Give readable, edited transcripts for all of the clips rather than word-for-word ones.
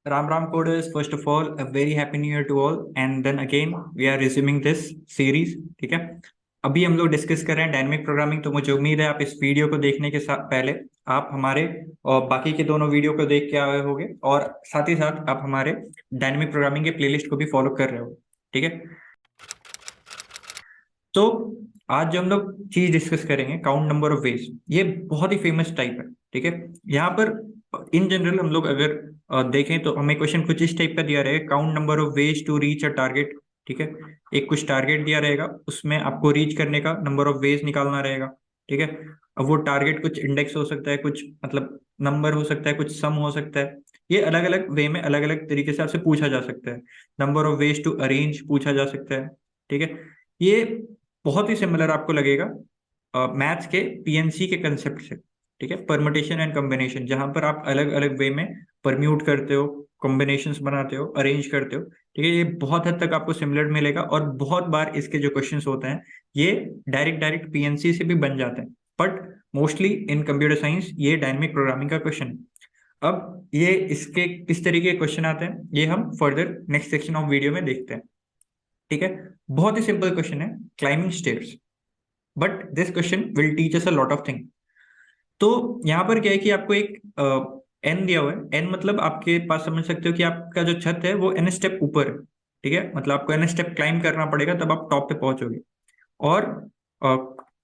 Ram Ram coders, first of all, a very happy new year to all. And then again, we are resuming this series. ठीक है, अभी हम लोग discuss कर रहे हैं डायनेमिक प्रोग्रामिंग। तो मुझे उम्मीद है आप इस वीडियो को देखने के साथ पहले आप हमारे और बाकी के दोनों वीडियो को देख के आए होंगे, और साथ ही साथ आप हमारे डायनेमिक प्रोग्रामिंग के प्लेलिस्ट को भी फॉलो कर रहे हो। ठीक है, तो आज जो हम लोग चीज डिस्कस करेंगे, काउंट नंबर ऑफ वेज, ये बहुत ही फेमस टाइप है। ठीक है, यहाँ पर इन जनरल हम लोग अगर देखें तो हमें क्वेश्चन कुछ इस टाइप का दिया रहेगा, count number of ways to reach a target. ठीक है, एक कुछ टारगेट दिया रहेगा, उसमें आपको रीच करने का नंबर ऑफ वेज निकालना रहेगा। ठीक है, अब वो टारगेट कुछ इंडेक्स हो सकता है, कुछ मतलब नंबर हो सकता है, कुछ सम हो सकता है। ये अलग अलग वे में अलग अलग तरीके से आपसे पूछा जा सकता है। Number of ways to arrange पूछा जा सकता है। ठीक है, ये बहुत ही सिमिलर आपको लगेगा मैथ्स के पीएनसी के कंसेप्ट से। ठीक है, परमुटेशन एंड कॉम्बिनेशन, जहां पर आप अलग अलग वे में परम्यूट करते हो, कॉम्बिनेशंस बनाते हो, अरेंज करते हो। ठीक है, ये बहुत हद तक आपको सिमिलर मिलेगा, और बहुत बार इसके जो क्वेश्चंस होते हैं ये डायरेक्ट डायरेक्ट पीएनसी से भी बन जाते हैं, but mostly in computer science ये डायनेमिक प्रोग्रामिंग का क्वेश्चन है। अब ये इसके किस तरीके के क्वेश्चन आते हैं ये हम further next section of video में देखते हैं। ठीक है, बहुत ही सिंपल क्वेश्चन है, climbing stairs, but this question will teach us a lot of thing. तो यहाँ पर क्या है कि आपको एक एन दिया हुआ है। एन मतलब आपके पास समझ सकते हो कि आपका जो छत है वो एन स्टेप ऊपर है। ठीक है, मतलब आपको एन स्टेप क्लाइंब करना पड़ेगा, तब आप टॉप पे पहुंचोगे। और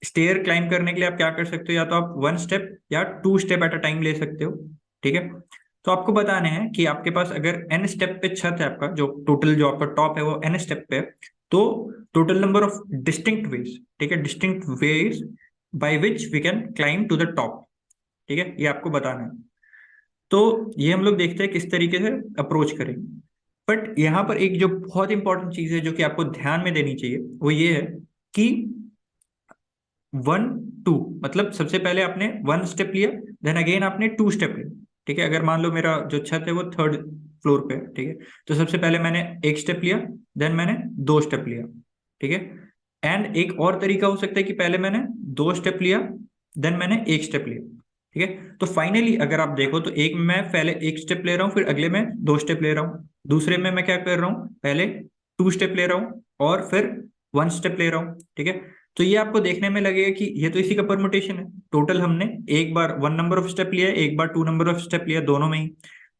स्टेयर क्लाइंब करने के लिए आप क्या कर सकते हो, या तो आप वन स्टेप या two step at a time ले सकते हो। ठीक है, तो आपको बताने हैं कि आपके पास अगर एन स्टेप पे छत है, आपका जो टोटल जो आपका टॉप है वो एन स्टेप पे है, तो total number of distinct ways, ठीक है, distinct ways by which we can climb to the top. ठीक है, ये आपको बताना है। तो ये हम लोग देखते हैं किस तरीके से अप्रोच करेंगे। बट यहाँ पर एक जो बहुत इंपॉर्टेंट चीज है जो कि आपको ध्यान में देनी चाहिए, वो ये है कि वन टू, मतलब सबसे पहले आपने वन स्टेप लिया, देन अगेन आपने टू स्टेप लिया। ठीक है, अगर मान लो मेरा जो छत है वो थर्ड फ्लोर पे है, ठीक है, तो सबसे पहले मैंने एक स्टेप लिया, देन मैंने दो स्टेप लिया। ठीक है, एंड एक और तरीका हो सकता है कि पहले मैंने दो स्टेप लिया, देन मैंने एक स्टेप लिया। ठीक है, तो फाइनली अगर आप देखो तो एक में मैं पहले एक स्टेप ले रहा हूँ, फिर अगले में दो स्टेप ले रहा हूँ, दूसरे में मैं क्या कर रहा हूँ, पहले टू स्टेप ले रहा हूँ और फिर वन स्टेप ले रहा हूँ। ठीक है, तो ये आपको देखने में लगेगा कि ये तो इसी का परमुटेशन है। टोटल हमने एक बार वन नंबर ऑफ स्टेप लिया है, एक बार टू नंबर ऑफ स्टेप लिया, दोनों में ही।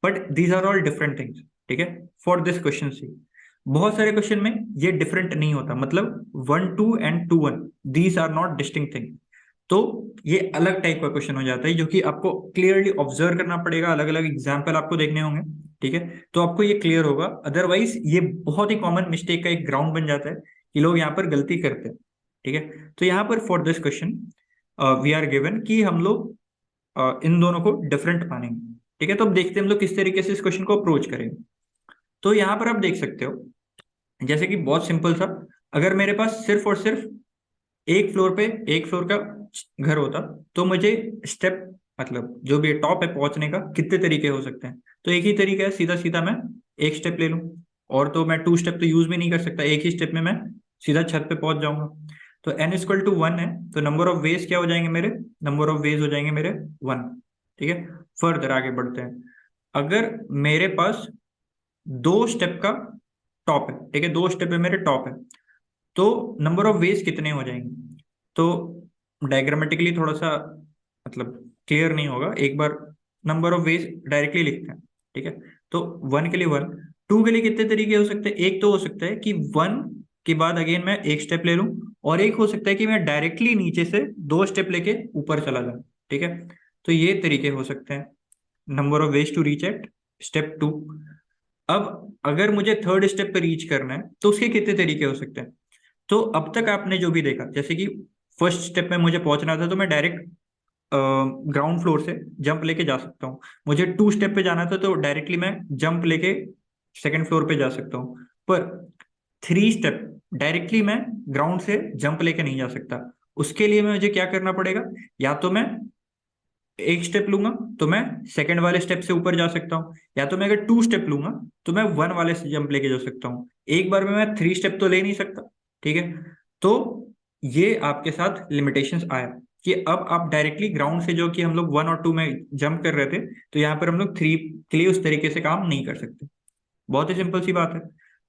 But these are all different things. ठीक है, फॉर दिस क्वेश्चन सी बहुत सारे क्वेश्चन में ये डिफरेंट नहीं होता, मतलब one two and two one, these are not distinct thing. तो ये अलग टाइप का क्वेश्चन हो जाता है, जो कि आपको क्लियरली ऑब्जर्व करना पड़ेगा, अलग अलग एग्जाम्पल आपको देखने होंगे। ठीक है, तो आपको ये क्लियर होगा, अदरवाइज ये बहुत ही कॉमन मिस्टेक का एक ग्राउंड बन जाता है कि लोग यहाँ पर गलती करते हैं। ठीक है, तो यहाँ पर for this question we are given कि हम लोग इन दोनों को डिफरेंट मानेंगे। ठीक है, तो अब देखते हैं हम लोग किस तरीके से इस क्वेश्चन को अप्रोच करेंगे। तो यहाँ पर आप देख सकते हो, जैसे कि बहुत सिंपल सा, अगर मेरे पास सिर्फ और सिर्फ एक फ्लोर पे एक फ्लोर का घर होता, तो मुझे स्टेप, मतलब जो भी टॉप है पहुंचने का, कितने तरीके हो सकते हैं। तो एक ही तरीका है, सीधा सीधा मैं एक स्टेप ले लूं, और तो मैं टू स्टेप तो यूज भी नहीं कर सकता, एक ही स्टेप में मैं सीधा छत पे पहुंच जाऊंगा। तो एन इक्वल टू वन है, तो नंबर ऑफ वेज क्या हो जाएंगे मेरे, नंबर ऑफ वेज हो जाएंगे मेरे वन। ठीक है, फर्दर आगे बढ़ते हैं। अगर मेरे पास दो स्टेप का टॉप है, ठीक है, दो स्टेप पे मेरे टॉप है, तो नंबर ऑफ वेज कितने हो जाएंगे। तो डायग्रामेटिकली थोड़ा सा मतलब क्लियर नहीं होगा, एक बार नंबर ऑफ वेज डायरेक्टली लिखते हैं। ठीक है, तो वन के लिए वन, टू के लिए कितने तरीके हो सकते हैं, एक तो हो सकता है कि वन के बाद अगेन मैं एक स्टेप ले लूं, और एक हो सकता है कि मैं डायरेक्टली नीचे से दो स्टेप लेके ऊपर चला जाऊं। ठीक है, तो ये तरीके हो सकते हैं number of ways to reach at step two. अब अगर मुझे थर्ड स्टेप पे रीच करना है तो उसके कितने तरीके हो सकते हैं। तो अब तक आपने जो भी देखा, जैसे कि फर्स्ट स्टेप में मुझे पहुंचना था तो मैं डायरेक्ट ग्राउंड फ्लोर से जंप लेके जा सकता हूँ। मुझे टू स्टेप पे जाना था तो डायरेक्टली मैं जंप लेके सेकंड फ्लोर पे जा सकता हूँ। पर थ्री स्टेप डायरेक्टली मैं ग्राउंड से जंप लेके नहीं जा सकता। उसके लिए मुझे क्या करना पड़ेगा, या तो मैं एक स्टेप लूंगा तो मैं सेकंड वाले स्टेप से ऊपर जा सकता हूँ, या तो मैं अगर टू स्टेप लूंगा तो मैं वन वाले से जंप लेके जा सकता हूँ। एक बार में मैं थ्री स्टेप तो ले नहीं सकता। ठीक है, तो ये आपके साथ लिमिटेशंस आया। कि अब आप डायरेक्टली ग्राउंड से, जो कि हम लोग 1 और 2 में जंप कर रहे थे, तो यहाँ पर हम लोग 3 के लिए उस तरीके से काम नहीं कर सकते। बहुत ही सिंपल सी बात है।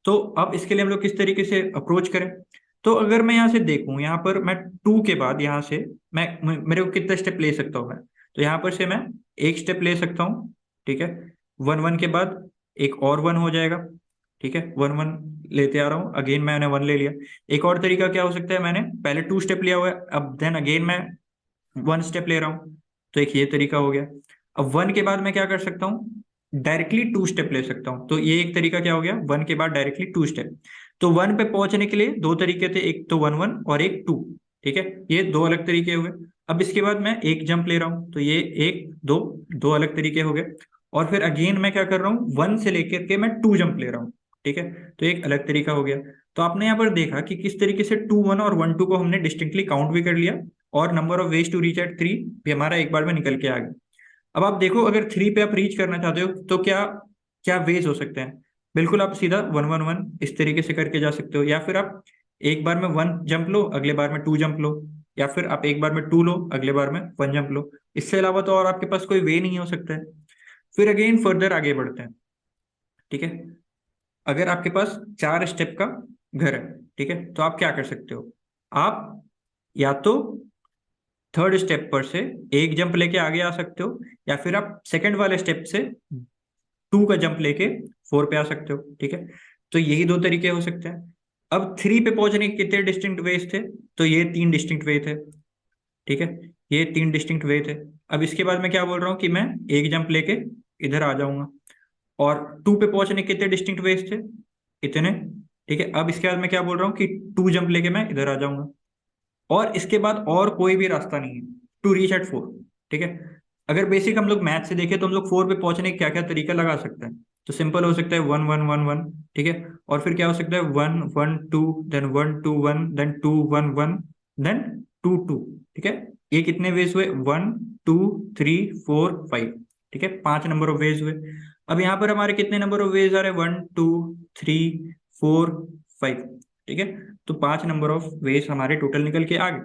तो अब इसके लिए हम लोग किस तरीके से अप्रोच करें? तो अगर मैं यहाँ से देखूं, यहाँ पर मैं 2 के बाद यहाँ से मेरे को कितना स्टेप ले सकता हूँ मैं? तो यहाँ पर से मैं एक स्टेप ले सकता हूँ, ठीक है। 1 1 के बाद एक और 1 हो जाएगा, ठीक है। 1 1 लेते आ रहा हूँ, अगेन मैंने 1 ले लिया। एक और तरीका क्या हो सकता है, मैंने पहले 2 स्टेप लिया हुआ है, अब देन अगेन मैं 1 स्टेप ले रहा हूँ, तो एक ये तरीका हो गया। अब 1 के बाद मैं क्या कर सकता हूँ, डायरेक्टली 2 स्टेप ले सकता हूँ, तो ये एक तरीका क्या हो गया, 1 के बाद डायरेक्टली 2 स्टेप। तो 1 पे पहुंचने के लिए 2 तरीके थे, एक तो 1 1 और एक 2, ठीक है। ये 2 अलग तरीके हुए। अब इसके बाद मैं एक जंप ले रहा हूँ, तो ये 1 2, 2 अलग तरीके हो गए। और फिर अगेन मैं क्या कर रहा हूँ, 1 से लेकर के मैं 2 जंप ले रहा हूँ, ठीक है। तो एक अलग तरीका हो गया। तो आपने यहाँ पर देखा कि किस तरीके से 2 1 और 1 2 को हमने डिस्टिंक्टली काउंट भी कर लिया, और number of ways to reach at 3 भी हमारा एक बार में निकल के आ गया। अब आप देखो, अगर 3 पे आप रीच करना चाहते हो तो क्या क्या वेज हो सकते हैं? बिल्कुल, आप सीधा 1 1 1 इस तरीके से करके जा सकते हो, या फिर आप एक बार में 1 जंप लो, अगले बार में 2 जंप लो, या फिर आप एक बार में 2 लो, अगले बार में 1 जंप लो। इससे अलावा तो और आपके पास कोई वे नहीं हो सकता है। फिर अगेन फर्दर आगे बढ़ते हैं, ठीक है। अगर आपके पास 4 स्टेप का घर है, ठीक है, तो आप क्या कर सकते हो? आप या तो थर्ड स्टेप पर से एक जंप लेके आगे आ सकते हो, या फिर आप सेकंड वाले स्टेप से 2 का जंप लेके 4 पे आ सकते हो, ठीक है। तो यही 2 तरीके हो सकते हैं। अब 3 पे पहुंचने के कितने डिस्टिंक्ट वेज थे? तो ये 3 डिस्टिंक्ट वे थे, ठीक है। ये 3 डिस्टिंक्ट वे थे। अब इसके बाद मैं क्या बोल रहा हूँ कि मैं एक जंप लेके इधर आ जाऊंगा। और 2 पे पहुंचने के कितने डिस्टिंक्ट वेज थे? इतने, ठीक है। अब इसके बाद मैं क्या बोल रहा हूँ कि 2 जंप लेके मैं इधर आ जाऊंगा। और इसके बाद और कोई भी रास्ता नहीं है टू रीच एट 4, ठीक है। अगर बेसिक हम लोग मैथ से देखें तो हम लोग 4 पे पहुंचने का क्या क्या तरीका लगा सकते हैं? तो सिंपल हो सकता है 1 1 1 1, ठीक है। और फिर क्या हो सकता है, 1 1 2, देन 1 2 1, देन 2 1 1, देन 2 2, ठीक है। ये कितने वेज हुए? 1 2 3 4 5, ठीक है। 5 नंबर ऑफ वेज हुए। अब यहाँ पर हमारे कितने नंबर ऑफ वेज आ रहे हैं? 1 2 3 4 5, ठीक है। तो 5 नंबर ऑफ वेज हमारे टोटल निकल के आ गए।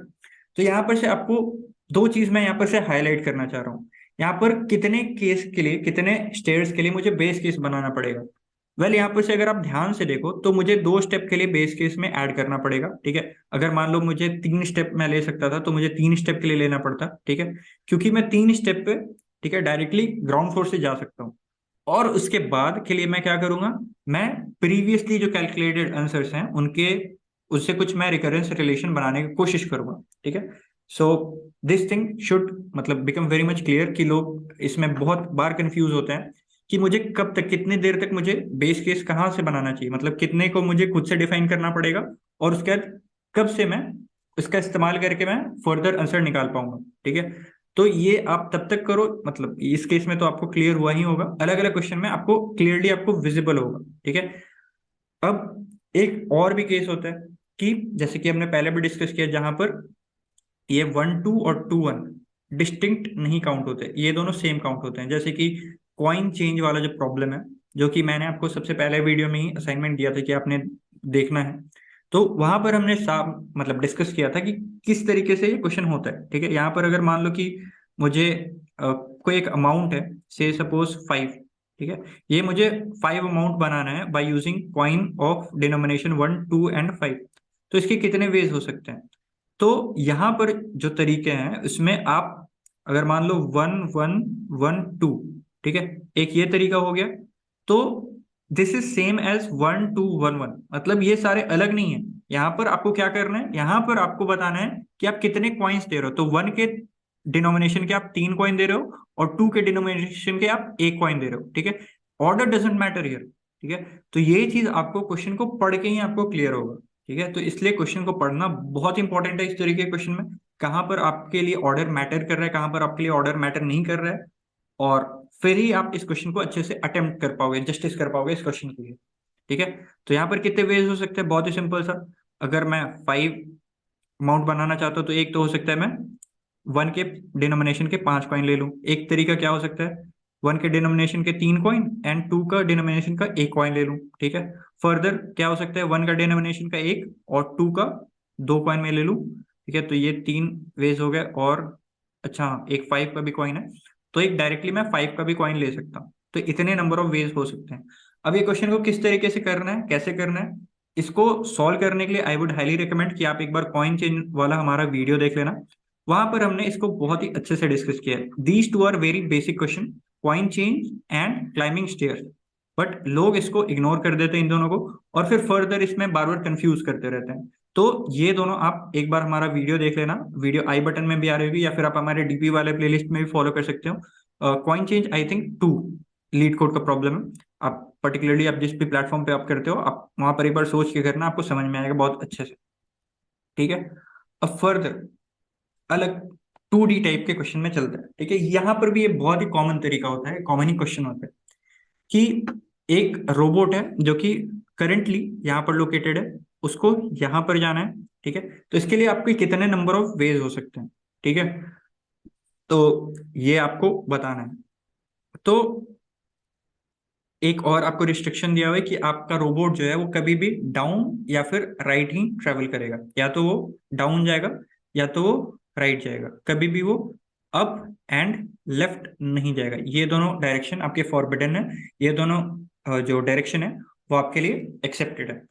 तो यहाँ पर से आपको 2 चीज मैं यहाँ पर से हाईलाइट करना चाह रहा हूँ। यहाँ पर कितने केस के लिए, कितने स्टेयर्स के लिए मुझे बेस केस बनाना पड़ेगा? वेल, यहाँ पर से अगर आप ध्यान से देखो तो मुझे 2 स्टेप के लिए बेस केस में ऐड करना पड़ेगा, ठीक है। अगर मान लो मुझे 3 स्टेप मैं ले सकता था, तो मुझे 3 स्टेप के लिए लेना पड़ता, ठीक है। क्योंकि मैं 3 स्टेप पे, ठीक है, डायरेक्टली ग्राउंड फ्लोर से जा सकता हूँ। और उसके बाद के लिए मैं क्या करूंगा, मैं प्रीवियसली जो कैलकुलेटेड आंसर्स हैं उनके, उससे कुछ मैं रिकरेंस रिलेशन बनाने की कोशिश करूंगा, ठीक है। सो दिस थिंग शुड मतलब बिकम वेरी मच क्लियर, कि लोग इसमें बहुत बार कंफ्यूज होते हैं कि मुझे कब तक, कितनी देर तक मुझे बेस केस कहाँ से बनाना चाहिए, मतलब कितने को मुझे खुद से डिफाइन करना पड़ेगा, और उसके बाद कब से मैं इसका इस्तेमाल करके मैं फर्दर आंसर निकाल पाऊंगा, ठीक है। तो ये आप तब तक करो, मतलब इस केस में तो आपको क्लियर हुआ ही होगा, अलग अलग क्वेश्चन में आपको क्लियरली आपको विजिबल होगा, ठीक है। अब एक और भी केस होता है कि जैसे कि हमने पहले भी डिस्कस किया, जहां पर ये 1 2 और 2 1 डिस्टिंक्ट नहीं काउंट होते, ये दोनों सेम काउंट होते हैं। जैसे कि कॉइन चेंज वाला जो प्रॉब्लम है, जो कि मैंने आपको सबसे पहले वीडियो में ही असाइनमेंट दिया था कि आपने देखना है, तो वहां पर हमने साफ मतलब डिस्कस किया था कि किस तरीके से ये क्वेश्चन होता है, ठीक है। यहाँ पर अगर मान लो कि मुझे कोई एक अमाउंट है, से सपोज 5, ठीक है। ये मुझे 5 अमाउंट बनाना है by using coin of denomination 1 2 and 5। तो इसके कितने वेज हो सकते हैं? तो यहाँ पर जो तरीके हैं उसमें आप अगर मान लो 1 1 1 2, ठीक है, एक ये तरीका हो गया। तो दिस इज सेम एज 1 2 1 1, मतलब ये सारे अलग नहीं है। यहाँ पर आपको क्या करना है, यहाँ पर आपको बताना है कि आप कितने कॉइन्स दे रहे हो। तो 1 के डिनोमिनेशन के आप 3 कॉइन दे रहे हो, और 2 के डिनोमिनेशन के आप 1 कॉइन दे रहे हो, ठीक है। ऑर्डर डजेंट मैटर हियर, ठीक है। तो ये चीज आपको क्वेश्चन को पढ़ के ही आपको क्लियर होगा, ठीक है। तो इसलिए क्वेश्चन को पढ़ना बहुत इंपॉर्टेंट है इस तरीके के क्वेश्चन में, कहाँ पर आपके लिए ऑर्डर मैटर कर रहा है, कहाँ पर आपके लिए ऑर्डर मैटर नहीं कर रहा है, और फिर ही आप इस क्वेश्चन को अच्छे से अटेम्प्ट कर पाओगे, जस्टिस कर पाओगे इस क्वेश्चन के लिए, ठीक है। तो यहाँ पर कितने वेज हो सकते हैं? बहुत ही सिंपल सा। अगर मैं 5 अमाउंट बनाना चाहता हूँ, तो एक तो हो सकता है मैं 1 के डिनोमिनेशन के 5 कॉइन ले लूँ। एक तरीका क्या हो सकता है, 1 के डिनोमिनेशन के 3 कॉइन एंड 2 का डिनोमिनेशन का 1 कॉइन ले लूँ, ठीक है। फर्दर क्या हो सकता है, 1 का डिनोमिनेशन का 1 और 2 का 2 कॉइन में ले लूँ। ठीक है, तो ये 3 वेज हो गए। और अच्छा एक 5 का भी कॉइन है, तो एक डायरेक्टली मैं 5 का भी कॉइन ले सकता हूँ। तो इतने नंबर ऑफ वेज हो सकते हैं। अब ये क्वेश्चन को किस तरीके से करना है, कैसे करना है, इसको सॉल्व करने के लिए आई वुड हाईली रिकमेंड कि आप एक बार कॉइन चेंज वाला हमारा वीडियो देख लेना। वहां पर हमने इसको बहुत ही अच्छे से डिस्कस किया है। These two are very basic question, coin change and climbing stairs. But लोग इसको इग्नोर कर देते हैं इन दोनों को, और फिर फर्दर इसमें बार बार कंफ्यूज करते रहते हैं। तो ये दोनों आप एक बार हमारा वीडियो देख लेना, वीडियो आई बटन में भी आ रही होगी, या फिर आप हमारे डीपी वाले प्लेलिस्ट में भी फॉलो कर सकते हो। Coin change I think 2 leet code का प्रॉब्लम है। आप पर्टिकुलरली आप जिस भी प्लेटफॉर्म पे आप करते हो, आप वहां पर एक बार सोच के करना, आपको समझ में आएगा बहुत अच्छे से। ठीक है, अब फर्दर अलग 2D टाइप के क्वेश्चन में चलता है। ठीक है, यहाँ पर भी ये बहुत ही कॉमन तरीका होता है, कॉमन ही क्वेश्चन होता है कि एक रोबोट है जो कि करंटली यहाँ पर लोकेटेड है, उसको यहाँ पर जाना है। ठीक है, तो इसके लिए आपके कितने नंबर ऑफ वेज हो सकते हैं। ठीक है, तो ये आपको बताना है। तो एक और आपको रिस्ट्रिक्शन दिया हुआ है कि आपका रोबोट जो है वो कभी भी डाउन या फिर राइट ही ट्रेवल करेगा। या तो वो डाउन जाएगा या तो वो राइट जाएगा, कभी भी वो अप एंड लेफ्ट नहीं जाएगा। ये दोनों डायरेक्शन आपके फॉरबिडन है, ये दोनों जो डायरेक्शन है वो आपके लिए एक्सेप्टेड है।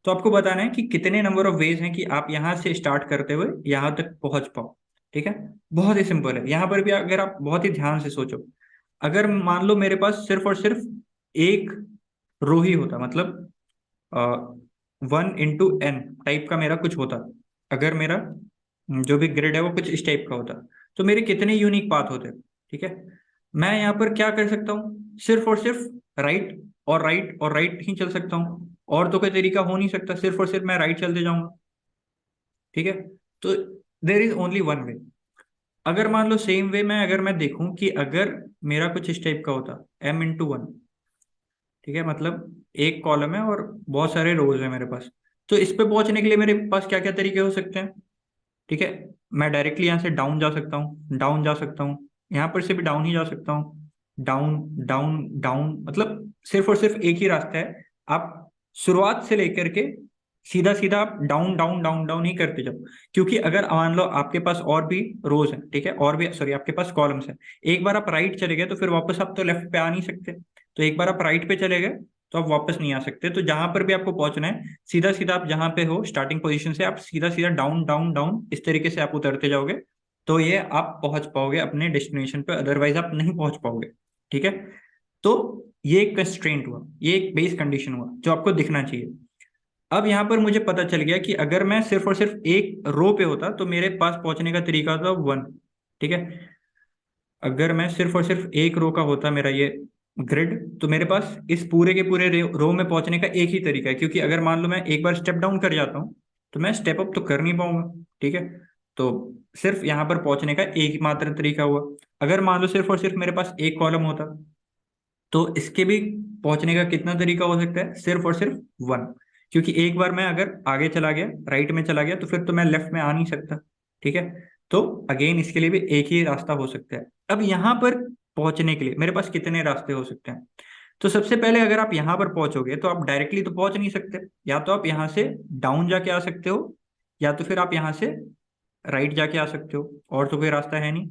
तो आपको बताना है कि कितने नंबर ऑफ वेज हैं कि आप यहाँ से स्टार्ट करते हुए यहाँ तक पहुंच पाओ। ठीक है, बहुत ही सिंपल है। यहाँ पर भी अगर आप बहुत ही ध्यान से सोचो, अगर मान लो मेरे पास सिर्फ और सिर्फ एक रो ही होता, मतलब 1 into n टाइप का मेरा कुछ होता, अगर मेरा जो भी ग्रिड है वो कुछ इस टाइप का होता, तो मेरे कितने यूनिक पाथ होते। ठीक है, मैं यहाँ पर क्या कर सकता हूँ, सिर्फ और सिर्फ राइट और राइट और राइट ही चल सकता हूँ, और तो कोई तरीका हो नहीं सकता, सिर्फ और सिर्फ मैं राइट चलते जाऊंगा। ठीक है, तो there is only one way. अगर मान लो सेम वे में अगर मैं देखूं कि अगर मेरा कुछ इस टाइप का होता, m into 1, ठीक है, मतलब एक कॉलम है और बहुत सारे रोज है मेरे पास, तो इस पे पहुंचने के लिए मेरे पास क्या क्या तरीके हो सकते हैं। ठीक है, मैं डायरेक्टली यहाँ से डाउन जा सकता हूँ, डाउन जा सकता हूँ, यहाँ पर से भी डाउन ही जा सकता हूँ, डाउन डाउन डाउन, मतलब सिर्फ और सिर्फ एक ही रास्ता है। आप शुरुआत से लेकर के सीधा सीधा आप डाउन डाउन डाउन डाउन ही करते जाओ। क्योंकि अगर मान लो आपके पास और भी रोज है, ठीक है, और भी सॉरी आपके पास कॉलम्स है, एक बार आप राइट चले गए तो फिर वापस आप तो लेफ्ट पे आ नहीं सकते। तो एक बार आप राइट पे चले गए तो आप वापस नहीं आ सकते। तो जहां पर भी आपको पहुंचना है, सीधा सीधा आप जहां पे हो स्टार्टिंग पोजीशन से, आप सीधा सीधा डाउन डाउन डाउन इस तरीके से आप उतरते जाओगे, तो ये आप पहुंच पाओगे अपने डेस्टिनेशन पे, अदरवाइज आप नहीं पहुंच पाओगे। ठीक है, तो ये एक कंस्ट्रेंट हुआ, ये एक बेस कंडीशन हुआ जो आपको दिखना चाहिए। अब यहाँ पर मुझे पता चल गया कि अगर मैं सिर्फ और सिर्फ एक रो पे होता तो मेरे पास पहुंचने का तरीका था 1। ठीक है, अगर मैं सिर्फ और सिर्फ एक रो का होता मेरा ये ग्रिड, तो मेरे पास इस पूरे के पूरे रो में पहुंचने का एक ही तरीका है। क्योंकि अगर मान लो मैं एक बार स्टेप डाउन कर जाता हूँ तो मैं स्टेप अप तो कर नहीं पाऊंगा। ठीक है, तो सिर्फ यहाँ पर पहुंचने का एक ही मात्र तरीका हुआ। अगर मान लो सिर्फ और सिर्फ मेरे पास एक कॉलम होता, तो इसके भी पहुंचने का कितना तरीका हो सकता है, सिर्फ और सिर्फ 1। क्योंकि एक बार मैं अगर आगे चला गया, राइट में चला गया, तो फिर तो मैं लेफ्ट में आ नहीं सकता। ठीक है, तो अगेन इसके लिए भी एक ही रास्ता हो सकता है। अब यहाँ पर पहुंचने के लिए मेरे पास कितने रास्ते हो सकते हैं। तो सबसे पहले अगर आप यहाँ पर पहुंचोगे तो आप डायरेक्टली तो पहुंच नहीं सकते, या तो आप यहाँ से डाउन जाके आ सकते हो, या तो फिर आप यहाँ से राइट जाके आ सकते हो, और तो कोई रास्ता है नहीं।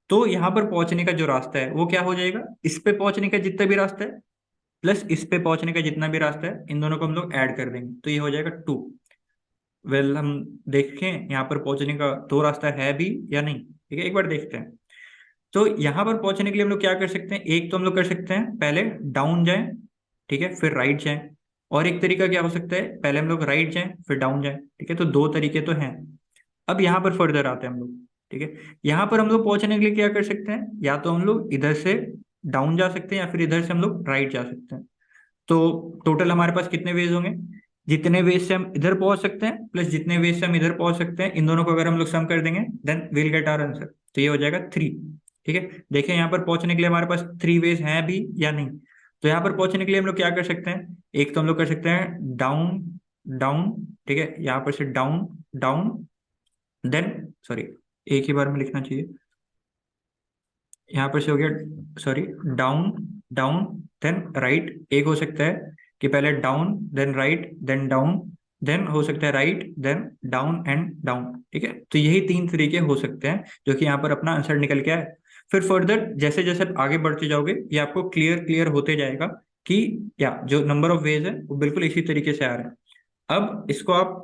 तो यहाँ पर पहुंचने का जो रास्ता है वो क्या हो जाएगा, इस पे पहुंचने का जितना भी रास्ता है प्लस इस पे पहुंचने का जितना भी रास्ता है, इन दोनों को हम लोग ऐड कर देंगे, तो ये हो जाएगा 2। वेल हम देखें यहाँ पर पहुंचने का दो रास्ता है भी या नहीं। ठीक है, एक बार देखते हैं। तो यहाँ पर पहुंचने के लिए हम लोग क्या कर सकते हैं, एक तो हम लोग कर सकते हैं पहले डाउन जाएं, ठीक है, फिर राइट जाएं। और एक तरीका क्या हो सकता है, पहले हम लोग राइट जाएं फिर डाउन जाएं। ठीक है, तो दो तरीके तो हैं। अब यहाँ पर फर्दर आते हैं हम लोग। ठीक है, यहाँ पर हम लोग पहुंचने के लिए क्या कर सकते हैं, या तो हम लोग इधर से डाउन जा सकते हैं या फिर इधर से हम लोग राइट जा सकते हैं। तो टोटल हमारे पास कितने वेज होंगे, जितने वेज से हम इधर पहुंच सकते हैं प्लस जितने वेज से हम इधर पहुंच सकते हैं, इन दोनों को अगर हम लोग सम कर देंगे then will get our answer. तो ये हो जाएगा 3। ठीक है, देखिए यहाँ पर पहुंचने के लिए हमारे पास 3 वेज हैं भी या नहीं। तो यहाँ पर पहुंचने के लिए हम लोग क्या कर सकते हैं, एक तो हम लोग कर सकते हैं डाउन डाउन, ठीक है, यहाँ पर से डाउन डाउन, देन सॉरी एक ही बार में लिखना चाहिए, यहाँ पर से हो गया sorry down down then right. एक हो सकता है कि पहले down then right then down then हो सकता है right, then down and down. ठीक है, तो यही 3 तरीके हो सकते हैं जो कि यहाँ पर अपना आंसर निकल के आए। फिर फर्दर जैसे जैसे आप आगे बढ़ते जाओगे ये आपको क्लियर क्लियर होते जाएगा कि या जो नंबर ऑफ वेज है वो बिल्कुल इसी तरीके से आ रहे हैं। अब इसको आप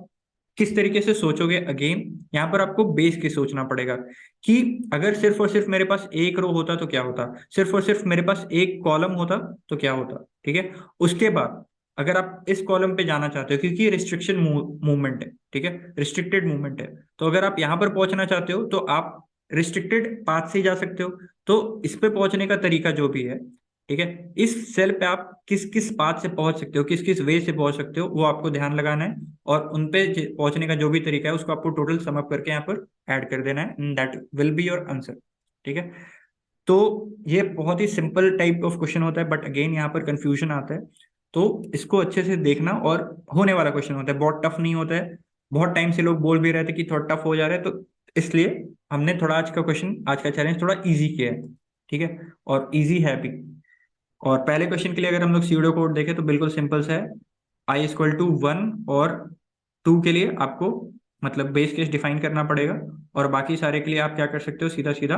किस तरीके से सोचोगे, अगेन यहाँ पर आपको बेस के सोचना पड़ेगा कि अगर सिर्फ और सिर्फ मेरे पास एक रो होता तो क्या होता, सिर्फ और सिर्फ मेरे पास एक कॉलम होता तो क्या होता। ठीक है, उसके बाद अगर आप इस कॉलम पे जाना चाहते हो, क्योंकि ये रिस्ट्रिक्शन मूवमेंट है, ठीक है, रिस्ट्रिक्टेड मूवमेंट है, तो अगर आप यहाँ पर पहुंचना चाहते हो तो आप रिस्ट्रिक्टेड पाथ से जा सकते हो। तो इस पे पहुंचने का तरीका जो भी है, ठीक है, इस सेल पे आप किस किस पाथ से पहुंच सकते हो, किस किस वे से पहुंच सकते हो, वो आपको ध्यान लगाना है। और उन पे पहुंचने का जो भी तरीका है उसको आपको टोटल सम अप करके यहाँ पर ऐड कर देना है, that will be your answer. ठीक है, तो ये बहुत ही सिंपल टाइप ऑफ क्वेश्चन होता है, बट अगेन यहाँ पर कंफ्यूजन आता है, तो इसको अच्छे से देखना। और होने वाला क्वेश्चन होता है, बहुत टफ नहीं होता है। बहुत टाइम से लोग बोल भी रहे थे कि थोड़ा टफ हो जा रहा है, तो इसलिए हमने थोड़ा आज का क्वेश्चन, आज का चैलेंज थोड़ा इजी किया है। ठीक है, और इजी है भी। और पहले क्वेश्चन के लिए अगर हम लोग सीडो कोड देखें तो बिल्कुल सिंपल सा है, आई इक्वल टू 1 और 2 के लिए आपको मतलब बेस केस डिफाइन करना पड़ेगा, और बाकी सारे के लिए आप क्या कर सकते हो, सीधा सीधा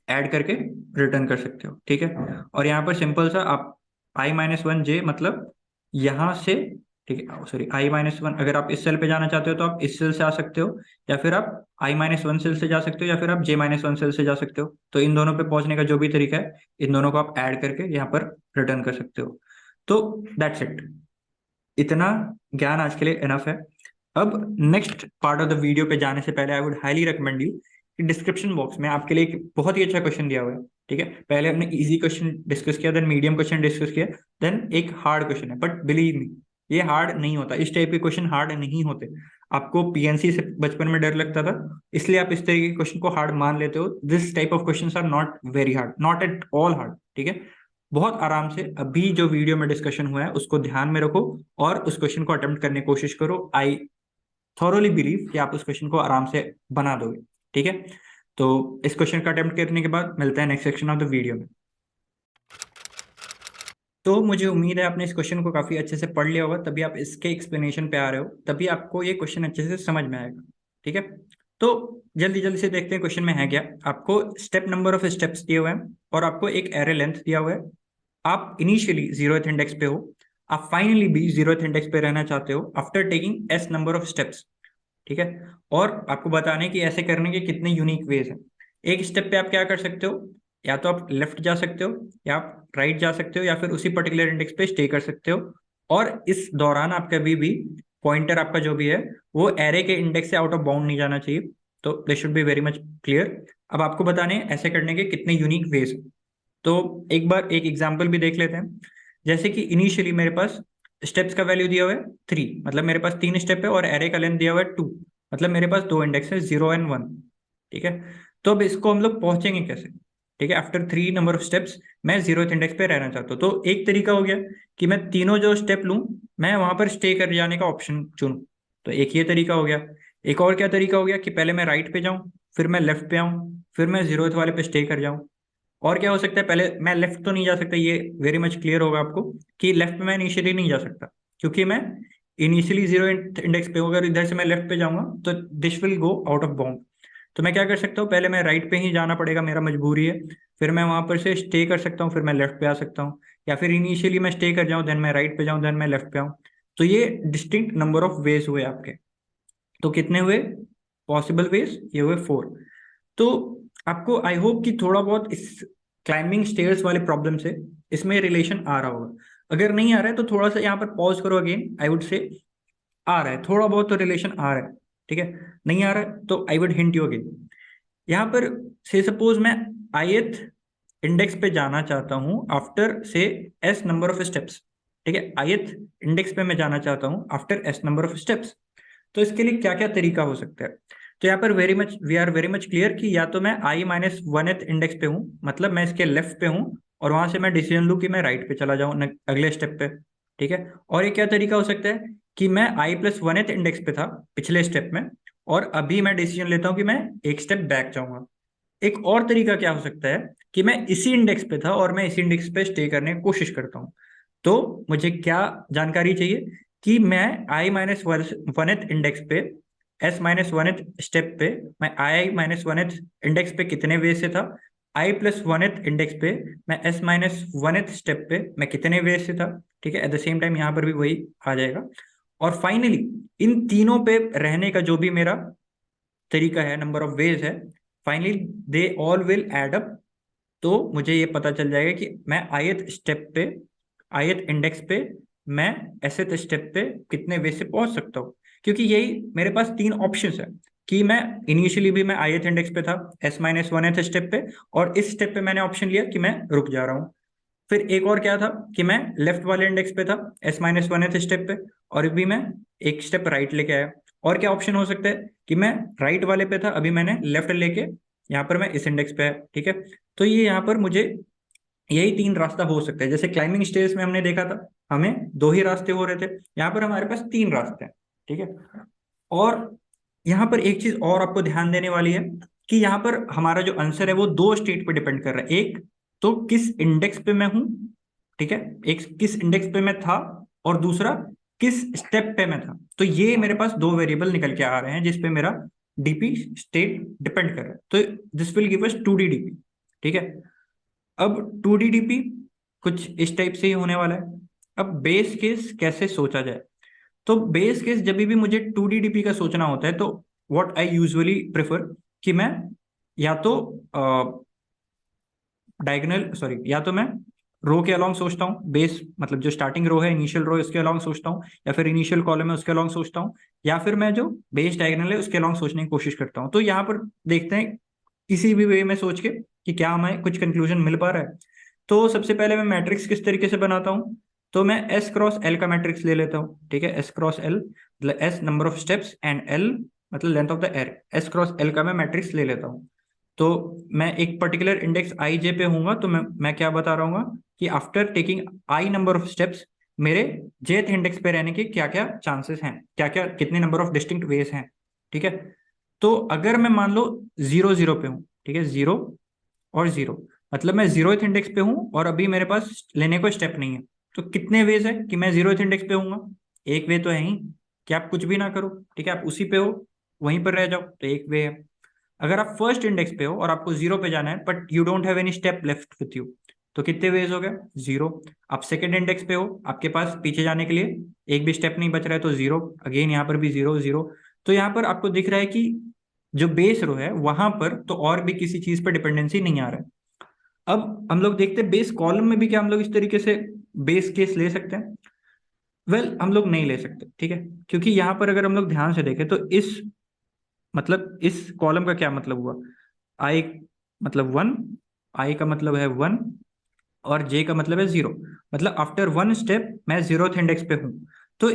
ऐड करके रिटर्न कर सकते हो। ठीक है, और यहाँ पर सिंपल सा आप i-1j मतलब यहाँ से, ठीक है सॉरी i-1, अगर आप इस सेल पे जाना चाहते हो तो आप इस सेल से आ सकते हो, या फिर आप i-1 सेल से जा सकते हो, या फिर आप j-1 सेल से जा सकते हो। तो इन दोनों पे पहुंचने का जो भी तरीका है, इन दोनों को आप ऐड करके यहाँ पर रिटर्न कर सकते हो। तो दैट्स इट, इतना ज्ञान आज के लिए इनफ है। अब next part of the video पे जाने से पहले I would highly recommend you कि डिस्क्रिप्शन बॉक्स में आपके लिए एक बहुत ही अच्छा क्वेश्चन दिया हुआ है। ठीक है, पहले हमने इजी क्वेश्चन डिस्कस किया, देन मीडियम क्वेश्चन डिस्कस किया, देन एक हार्ड क्वेश्चन है, बट बिलीव मी ये हार्ड नहीं होता, इस टाइप के क्वेश्चन हार्ड नहीं होते। आपको पीएनसी से बचपन में डर लगता था, इसलिए आप इस तरीके के क्वेश्चन को हार्ड मान लेते हो। This type of question are not very hard, not at all hard. ठीक है, बहुत आराम से अभी जो वीडियो में डिस्कशन हुआ है उसको ध्यान में रखो और उस क्वेश्चन को अटेम्प्ट करने की कोशिश करो। आई थॉरोली बिलीव कि आप उस क्वेश्चन को आराम से बना दोगे। ठीक है, तो इस क्वेश्चन का अटेम्प्ट करने के बाद मिलता है next section of the video में। तो मुझे उम्मीद है आपने इस क्वेश्चन को काफी अच्छे से पढ़ लिया होगा, तभी आप इसके एक्सप्लेनेशन पे आ रहे हो, तभी आपको ये क्वेश्चन अच्छे से समझ में आएगा। ठीक है, तो जल्दी जल्दी से देखते हैं क्वेश्चन में है क्या। आपको स्टेप नंबर ऑफ स्टेप्स दिए हुए हैं और आपको एक एरे लेंथ दिया हुआ है। आप इनिशियली 0th इंडेक्स पे हो, आप फाइनली भी 0th इंडेक्स पे रहना चाहते हो after taking S number of steps. ठीक है, और आपको बताने कि ऐसे करने के कितने यूनिक वेज हैं। एक स्टेप पे आप क्या कर सकते हो, या तो आप लेफ्ट जा सकते हो, या आप राइट जा सकते हो, या फिर उसी पर्टिकुलर इंडेक्स पे स्टे कर सकते हो। और इस दौरान आप कभी भी पॉइंटर आपका जो भी है वो एरे के इंडेक्स से आउट ऑफ बाउंड नहीं जाना चाहिए। तो this should be very much clear. अब आपको बताने ऐसे करने के कितने यूनिक वेज हैं। तो एक बार एक एग्जाम्पल भी देख लेते हैं। जैसे कि इनिशियली मेरे पास स्टेप्स का वैल्यू दिया हुआ है 3, मतलब मेरे पास 3 स्टेप है, और एरे का लेंथ दिया हुआ है 2, मतलब मेरे पास 2 इंडेक्स है 0 एंड 1। ठीक है, तो अब इसको हम लोग पहुंचेंगे कैसे। ठीक है, आफ्टर 3 नंबर ऑफ स्टेप्स मैं 0th इंडेक्स पे रहना चाहता हूँ, तो एक तरीका हो गया कि मैं तीनों जो स्टेप लूँ मैं वहां पर स्टे कर जाने का ऑप्शन चुनूं। तो एक ये तरीका हो गया। एक और क्या तरीका हो गया कि पहले मैं राइट पे जाऊं, फिर मैं लेफ्ट पे आऊं, फिर मैं 0th वाले पे स्टे कर जाऊं। और क्या हो सकता है, पहले मैं लेफ्ट तो नहीं जा सकता, ये वेरी मच क्लियर होगा आपको कि लेफ्ट में मैं इनिशियली नहीं जा सकता, क्योंकि मैं इनिशियली 0 इंडेक्स पे हूं। अगर इधर से मैं लेफ्ट पे जाऊंगा तो this will go out of bound. तो मैं क्या कर सकता हूँ, पहले मैं राइट पे ही जाना पड़ेगा, मेरा मजबूरी है। फिर मैं वहां पर से स्टे कर सकता हूँ, फिर मैं लेफ्ट पे आ सकता हूँ, या फिर इनिशियली मैं स्टे कर जाऊँ, देन मैं राइट पे जाऊँ, देन मैं लेफ्ट पे आऊँ। तो ये डिस्टिंक्ट नंबर ऑफ वेज हुए आपके। तो कितने हुए पॉसिबल वेज, ये हुए 4। तो आपको आई होप कि थोड़ा बहुत इस क्लाइंबिंग स्टेयर्स वाले प्रॉब्लम से इसमें रिलेशन आ रहा होगा। अगर नहीं आ रहा है तो थोड़ा सा यहाँ पर पॉज करो, अगेन आई वुड से आ रहा है, थोड़ा बहुत तो रिलेशन आ रहा है। ठीक है, नहीं आ रहा है तो I would hint you again. यहाँ पर से सपोज मैं ith इंडेक्स पे जाना चाहता हूँ आफ्टर से s नंबर ऑफ स्टेप्स। ठीक है, ith इंडेक्स पे मैं जाना चाहता हूँ after s number of steps. तो इसके लिए क्या क्या तरीका हो सकता है। तो यहाँ पर we are very much clear कि या तो मैं i-1th इंडेक्स पे हूँ, मतलब मैं इसके लेफ्ट पे हूँ, और वहां से मैं डिसीजन लूँ कि मैं राइट पे चला जाऊँ अगले स्टेप पे। ठीक है, और एक क्या तरीका हो सकता है कि मैं i+1th इंडेक्स पे था पिछले स्टेप में, और अभी मैं डिसीजन लेता हूँ कि मैं एक स्टेप बैक जाऊंगा। एक और तरीका क्या हो सकता है कि मैं इसी इंडेक्स पे था और मैं इसी इंडेक्स पे स्टे करने की कोशिश करता हूँ। तो मुझे क्या जानकारी चाहिए कि मैं आई माइनस वनथ इंडेक्स पे, एस माइनस वनथ स्टेप पे मैं आई माइनस वनथ इंडेक्स पे कितने वे से था, आई प्लस वनथ इंडेक्स पे मैं एस माइनस वनथ स्टेप पे मैं कितने वे से था। ठीक है, एट द सेम टाइम यहाँ पर भी वही आ जाएगा। और फाइनली इन तीनों पे रहने का जो भी मेरा तरीका है, नंबर ऑफ वेज है, finally they all will add up. तो मुझे ये पता चल जाएगा कि मैं ith स्टेप पे, ith इंडेक्स पे मैं एसथ स्टेप पे कितने वे से पहुंच सकता हूँ। क्योंकि यही मेरे पास तीन ऑप्शंस है कि मैं इनिशियली भी मैं ith इंडेक्स पे था, एस माइनस वन स्टेप पे, और इस स्टेप पे मैंने ऑप्शन लिया कि मैं रुक जा रहा हूँ। फिर एक और क्या था कि मैं लेफ्ट वाले इंडेक्स पे था, एस माइनस वन स्टेप पे, और अभी मैं एक स्टेप राइट लेके आया। और क्या ऑप्शन हो सकता है कि मैं राइट वाले पे था, अभी मैंने लेफ्ट लेके यहाँ पर मैं इस इंडेक्स पे है। ठीक है, तो ये यहाँ पर मुझे यही तीन रास्ता हो सकता है। जैसे क्लाइंबिंग स्टेज में हमने देखा था हमें दो ही रास्ते हो रहे थे, यहाँ पर हमारे पास तीन रास्ते हैं। ठीक है, और यहाँ पर एक चीज और आपको ध्यान देने वाली है कि यहाँ पर हमारा जो आंसर है वो दो स्टेट पे डिपेंड कर रहा है। एक तो किस इंडेक्स पे मैं हूं, ठीक है, एक किस इंडेक्स पे मैं था, और दूसरा किस स्टेप पे मैं था। तो ये मेरे पास दो वेरिएबल निकल के आ रहे हैं जिसपे मेरा डीपी स्टेट डिपेंड कर रहा है। तो this will give us 2D DP. ठीक है, अब 2D डीपी कुछ इस टाइप से ही होने वाला है। अब बेस केस कैसे सोचा जाए? तो बेस केस जब भी मुझे 2D डीपी का सोचना होता है तो व्हाट आई यूजुअली प्रेफर कि मैं या तो डायगोनल सॉरी या तो मैं रो के अलोंग सोचता हूँ, बेस मतलब जो स्टार्टिंग रो है, इनिशियल रो है, उसके अलोंग सोचता हूँ, या फिर इनिशियल कॉलम है उसके अलोंग सोचता हूँ, या फिर मैं जो बेस डायगोनल है उसके अलोंग सोचने की कोशिश करता हूँ। तो यहाँ पर देखते हैं किसी भी वे में सोच के कि क्या हमें कुछ कंक्लूजन मिल पा रहा है। तो सबसे पहले मैं मैट्रिक्स किस तरीके से बनाता हूँ, तो मैं एस क्रॉस एल का मैट्रिक्स ले लेता हूँ। ठीक है, एस क्रॉस एल मतलब S number of steps and L मतलब length of the array, S cross L का मैं मैट्रिक्स ले लेता हूँ। तो मैं एक पर्टिकुलर इंडेक्स आई जे पे हूँ तो मैं क्या बता रहा हूँ कि after taking I number of steps मेरे जेथ इंडेक्स पे रहने के क्या क्या चांसेस हैं, क्या क्या कितने नंबर ऑफ डिस्टिंक्ट वेज हैं। ठीक है, तो अगर मैं मान लो 0 0 पे हूँ, ठीक है, 0 और 0 मतलब मैं 0th इंडेक्स पे हूँ और अभी मेरे पास लेने को स्टेप नहीं है, तो कितने वेज है कि मैं 0th इंडेक्स पे हूँ? एक वे तो है ही कि आप कुछ भी ना करो। ठीक है, आप उसी पे हो, वहीं पर रह जाओ, तो एक वे है। अगर आप फर्स्ट इंडेक्स पे हो और आपको 0 पे जाना है but you don't have any step left with you, तो कितने वेज हो गए? 0। आप सेकंड इंडेक्स पे हो, आपके पास पीछे जाने के लिए एक भी स्टेप नहीं बच रहा है, तो 0 अगेन, यहाँ पर भी 0 0। तो यहाँ पर आपको दिख रहा है कि जो बेस रो है वहां पर तो और भी किसी चीज पर डिपेंडेंसी नहीं आ रहा है। अब हम लोग देखते हैं बेस कॉलम में भी क्या हम लोग इस तरीके से बेस केस ले सकते हैं? हम लोग नहीं ले सकते। ठीक है, क्योंकि यहाँ पर अगर हम लोग ध्यान से देखें तो इस मतलब इस कॉलम का क्या मतलब हुआ? आई मतलब 1, आई का मतलब है 1, और जे का मतलब है 0। मतलब आफ्टर वन स्टेप मैं 0th इंडेक्स पे हूं। तो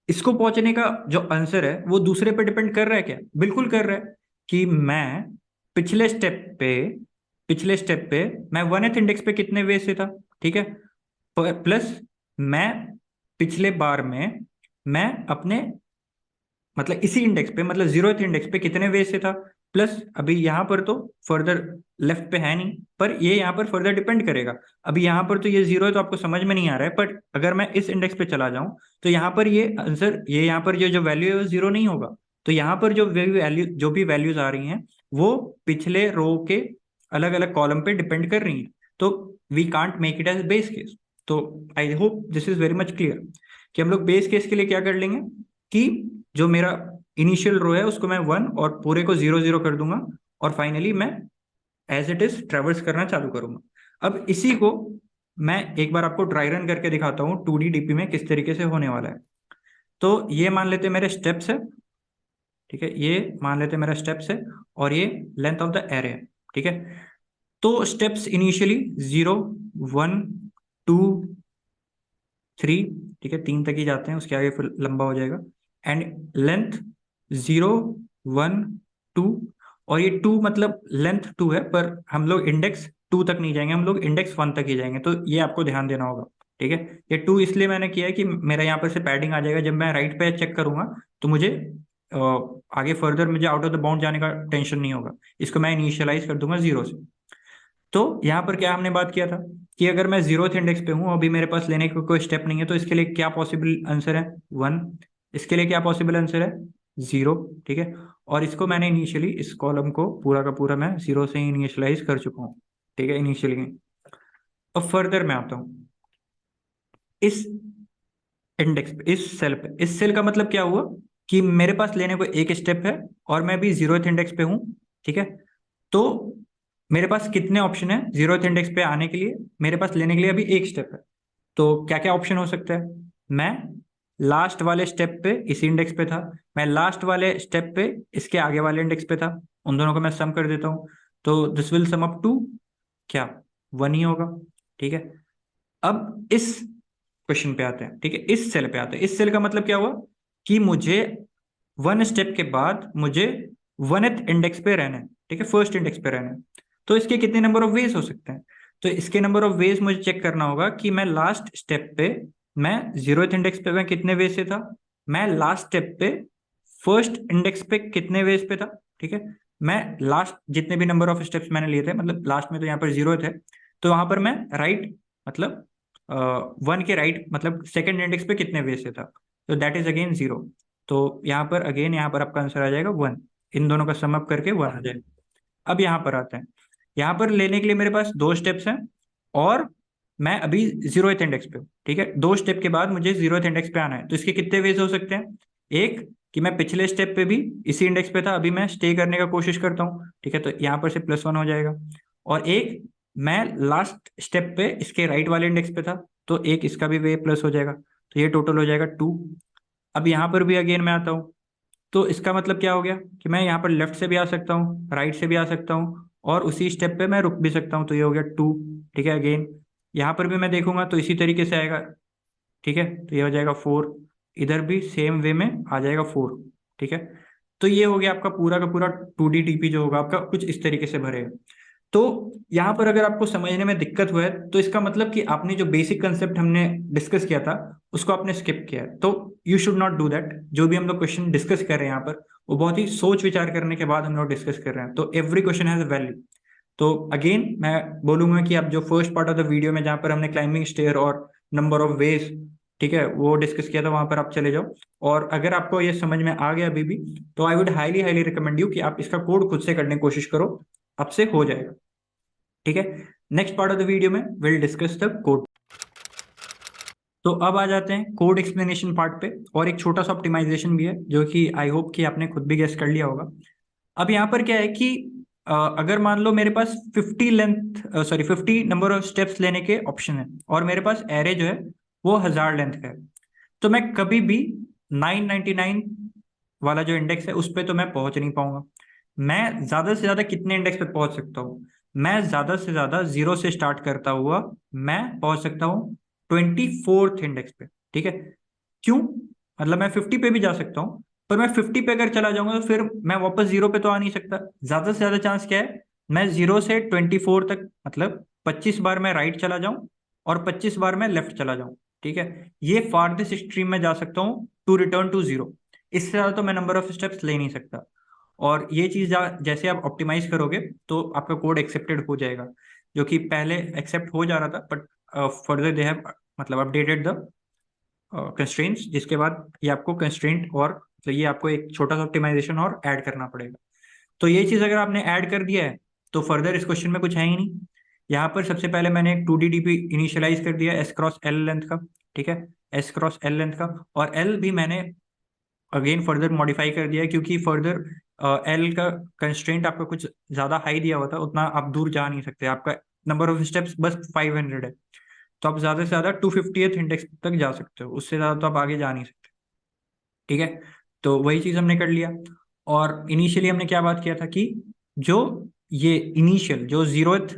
इसको पहुंचने का जो आंसर है वो दूसरे पे डिपेंड कर रहा है क्या? बिल्कुल कर रहा है कि मैं पिछले स्टेप पे पिछले स्टेप पे मैं 1th इंडेक्स पे कितने वे से था। ठीक है, प्लस मैं पिछले बार में मैं अपने मतलब इसी इंडेक्स पे मतलब 0th इंडेक्स पे कितने वे से था, प्लस अभी यहाँ पर तो फर्दर लेफ्ट पे है नहीं, पर ये यहाँ पर फर्दर डिपेंड करेगा। अभी यहाँ पर तो ये 0 है तो आपको समझ में नहीं आ रहा है, बट अगर मैं इस इंडेक्स पे चला जाऊं तो यहाँ पर ये आंसर, ये यहाँ पर जो वैल्यू है वो 0 नहीं होगा। तो यहाँ पर जो भी वैल्यूज आ रही हैं वो पिछले रो के अलग अलग कॉलम पे डिपेंड कर रही हैं। तो we can't make it as base case. तो I hope this is very much clear कि हम लोग बेस केस के लिए क्या कर लेंगे कि जो मेरा इनिशियल रो है उसको मैं 1 और पूरे को 0 0 कर दूंगा, और फाइनली मैं एज इट इज ट्रेवर्स करना चालू करूंगा। अब इसी को मैं एक बार आपको ड्राई रन करके दिखाता हूँ 2D डीपी में किस तरीके से होने वाला है। तो ये मान लेते मेरे स्टेप्स है। ठीक है, ये मान लेते मेरा स्टेप्स है और ये लेंथ ऑफ द एरे है। ठीक है, तो स्टेप्स इनिशियली 0 1 2 3, ठीक है, 3 तक ही जाते हैं, उसके आगे फिर लंबा हो जाएगा। एंड लेंथ 0 1 2, और ये 2 मतलब लेंथ 2 है, पर हम लोग इंडेक्स 2 तक नहीं जाएंगे, हम लोग इंडेक्स 1 तक ही जाएंगे, तो ये आपको ध्यान देना होगा। ठीक है, ये 2 इसलिए मैंने किया है कि मेरा यहाँ पर से पैडिंग आ जाएगा, जब मैं राइट पे चेक करूंगा तो मुझे अ, आगे फर्दर मुझे आउट ऑफ द बाउंड जाने का टेंशन नहीं होगा। इसको मैं इनिशियलाइज कर दूंगा 0 से। तो यहाँ पर क्या हमने बात किया था कि अगर मैं 0th इंडेक्स पे हूँ, अभी मेरे पास लेने का कोई स्टेप नहीं है, तो इसके लिए क्या पॉसिबल आंसर है? 1। इसके लिए क्या पॉसिबल आंसर है? 0। ठीक है, और इसको मैंने इनिशियली, इस कॉलम को पूरा का पूरा मैं 0 से ही इनिशियलाइज कर चुका हूँ। ठीक है, इनिशियली। अब फर्दर मैं आता हूँ इस इंडेक्स पे, इस सेल पे। इस सेल का मतलब क्या हुआ कि मेरे पास लेने को एक स्टेप है और मैं भी 0th इंडेक्स पे हूँ। ठीक है, तो मेरे पास कितने ऑप्शन है 0th इंडेक्स पे आने के लिए? मेरे पास लेने के लिए अभी एक स्टेप है। तो क्या क्या ऑप्शन हो सकता है? मैं लास्ट वाले स्टेप पे इसी इंडेक्स पे था, मैं लास्ट वाले स्टेप पे इसके आगे वाले इंडेक्स पे था, उन दोनों को मैं सम कर देता हूँ, तो this will sum up to क्या? 1 ही होगा। ठीक है, अब इस क्वेश्चन पे आते हैं। ठीक है, इस सेल पे आते हैं। इस सेल का मतलब क्या हुआ कि मुझे 1 स्टेप के बाद मुझे 1th इंडेक्स पे रहना है। ठीक है, फर्स्ट इंडेक्स पे रहना है। तो इसके कितने नंबर ऑफ वेज हो सकते हैं? तो इसके नंबर ऑफ वेज मुझे चेक करना होगा कि मैं लास्ट स्टेप पे, मैं 0th इंडेक्स पे मैं कितने वेज से था, मैं लास्ट स्टेप पे फर्स्ट इंडेक्स पे कितने वेज पे था। ठीक है, मैं लास्ट जितने भी नंबर ऑफ स्टेप्स मैंने लिए थे, मतलब लास्ट में तो यहाँ पर 0 थे, तो वहां पर मैं राइट, मतलब 1 के राइट, मतलब सेकंड इंडेक्स पे कितने वेज से था, तो दैट इज अगेन 0। तो यहाँ पर अगेन, यहाँ पर आपका आंसर आ जाएगा 1। इन दोनों का सम अप करके 1 आ जाएगा। अब यहाँ पर आते हैं। यहाँ पर लेने के लिए मेरे पास दो स्टेप्स हैं और मैं अभी 0th इंडेक्स पे हूँ। ठीक है, दो स्टेप के बाद मुझे 0th इंडेक्स पे आना है, तो इसके कितने वेज हो सकते हैं? एक कि मैं पिछले स्टेप पे भी इसी इंडेक्स पे था, अभी मैं स्टे करने का कोशिश करता हूँ। ठीक है, तो यहाँ पर से +1 हो जाएगा। और एक, मैं लास्ट स्टेप पे इसके राइट वाले इंडेक्स पे था, तो एक इसका भी वे प्लस हो जाएगा, तो ये टोटल हो जाएगा 2। अब यहाँ पर भी अगेन मैं आता हूँ, तो इसका मतलब क्या हो गया कि मैं यहाँ पर लेफ्ट से भी आ सकता हूँ, राइट से भी आ सकता हूँ, और उसी स्टेप पे मैं रुक भी सकता हूँ, तो ये हो गया 2। ठीक है, अगेन यहाँ पर भी मैं देखूंगा तो इसी तरीके से आएगा। ठीक है, तो ये हो जाएगा 4। इधर भी सेम वे में आ जाएगा 4। ठीक है, तो ये हो गया आपका पूरा का पूरा 2D टीपी जो होगा आपका कुछ इस तरीके से भरेगा। तो यहाँ पर अगर आपको समझने में दिक्कत हुआ है, तो इसका मतलब कि आपने जो बेसिक कंसेप्ट हमने डिस्कस किया था उसको आपने स्किप किया है। तो you should not do that. जो भी हम लोग क्वेश्चन डिस्कस कर रहे हैं यहाँ पर, वो बहुत ही सोच विचार करने के बाद हम लोग डिस्कस कर रहे हैं, तो every question has a value. तो अगेन मैं बोलूंगा कि आप जो first part of the video में जहाँ पर हमने क्लाइंबिंग स्टेयर और नंबर ऑफ वेज, ठीक है, वो डिस्कस किया था, वहां पर आप चले जाओ। और अगर आपको ये समझ में आ गया अभी भी, तो I would highly highly recommend you कि आप इसका कोड खुद से करने की कोशिश करो, आपसे हो जाएगा। ठीक है, next part of the video में विल डिस्कस द कोड। तो अब आ जाते हैं कोड एक्सप्लेनेशन पार्ट पे, और एक छोटा सा ऑप्टिमाइजेशन भी है जो कि आई होप कि आपने खुद भी गेस कर लिया होगा। अब यहाँ पर क्या है कि अगर मान लो मेरे पास 50 नंबर ऑफ स्टेप्स लेने के ऑप्शन है, और मेरे पास एरे जो है वो 1000 लेंथ का है, तो मैं कभी भी 999 वाला जो इंडेक्स है उस पर तो मैं पहुंच नहीं पाऊंगा। मैं ज्यादा से ज्यादा कितने इंडेक्स पे पहुंच सकता हूँ? मैं ज्यादा से ज्यादा 0 से स्टार्ट करता हुआ मैं पहुंच सकता हूँ 24th इंडेक्स पे। ठीक है, क्यों? मतलब मैं 50 पे भी जा सकता हूँ, पर मैं 50 पे अगर चला जाऊंगा तो फिर मैं वापस 0 पे तो आ नहीं सकता। ज्यादा से ज्यादा चांस क्या है? मैं 0 से 24 तक, मतलब 25 बार मैं राइट चला जाऊं और 25 बार मैं लेफ्ट चला जाऊं। ठीक है, ये फारदेस्ट एक्सट्रीम में जा सकता हूँ टू रिटर्न टू 0। इससे ज्यादा तो मैं नंबर ऑफ स्टेप्स ले नहीं सकता। और ये चीज जैसे आप ऑप्टिमाइज करोगे तो आपका कोड एक्सेप्टेड हो जाएगा, जो कि पहले एक्सेप्ट हो जा रहा था, बट फर्दर दे हैव मतलब अपडेटेड द कंस्ट्रेंट्स, जिसके बाद ये आपको कंस्ट्रेंट और तो ये आपको एक छोटा सा ऑप्टिमाइजेशन और ऐड करना पड़ेगा। तो ये चीज अगर आपने ऐड कर दिया है तो फर्दर इस क्वेश्चन में कुछ है ही नहीं। यहाँ पर सबसे पहले मैंने एक 2D इनिशियलाइज कर दिया एस क्रॉस एल लेंथ का। ठीक है, एस क्रॉस एल लेंथ का, और एल भी मैंने अगेन फर्दर मॉडिफाई कर दिया है, क्योंकि फर्दर एल का कंस्ट्रेंट आपका कुछ ज्यादा हाई दिया हुआ था, उतना आप दूर जा नहीं सकते, आपका नंबर ऑफ स्टेप्स बस 500 है। तो आप ज्यादा से ज्यादा 250th इंडेक्स तक जा सकते हो, उससे ज्यादा तो आप आगे जा नहीं सकते। ठीक है, तो वही चीज हमने कर लिया। और इनिशियली हमने क्या बात किया था कि जो ये इनिशियल जो 0th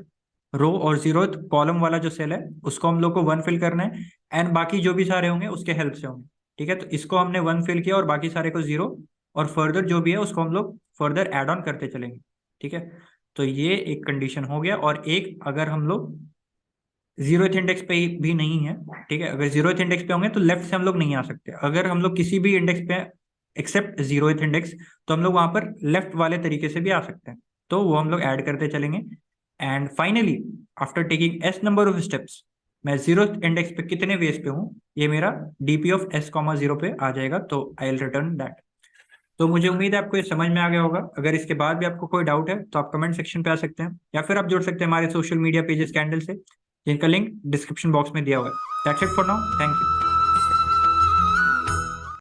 रो और 0th कॉलम वाला जो सेल है उसको हम लोग को 1 फिल करना है, एंड बाकी जो भी सारे होंगे उसके हेल्प से होंगे। ठीक है, तो इसको हमने 1 फिल किया और बाकी सारे को 0, और फर्दर जो भी है उसको हम लोग फर्दर एड ऑन करते चलेंगे। ठीक है, तो ये एक कंडीशन हो गया। और एक, अगर हम लोग 0th इंडेक्स पे भी नहीं है, ठीक है, अगर 0th इंडेक्स पे होंगे तो लेफ्ट से हम लोग नहीं आ सकते। अगर हम लोग किसी भी इंडेक्स पे एक्सेप्ट 0th इंडेक्स, तो हम लोग वहां पर लेफ्ट वाले तरीके से भी आ सकते हैं, तो वो हम लोग ऐड करते चलेंगे। And finally after taking S number of steps, मैं जीरो इंडेक्स पे कितने वेज पे हूँ, ये मेरा DP of S comma zero पे आ जाएगा, तो आई विल रिटर्न दैट। तो मुझे उम्मीद है आपको ये समझ में आ गया होगा। अगर इसके बाद भी आपको कोई डाउट है तो आप कमेंट सेक्शन पे आ सकते हैं, या फिर आप जुड़ सकते हैं हमारे सोशल मीडिया पेजेस कैंडल से, जिनका लिंक डिस्क्रिप्शन बॉक्स में दिया हुआ है। That's it for now, thank you.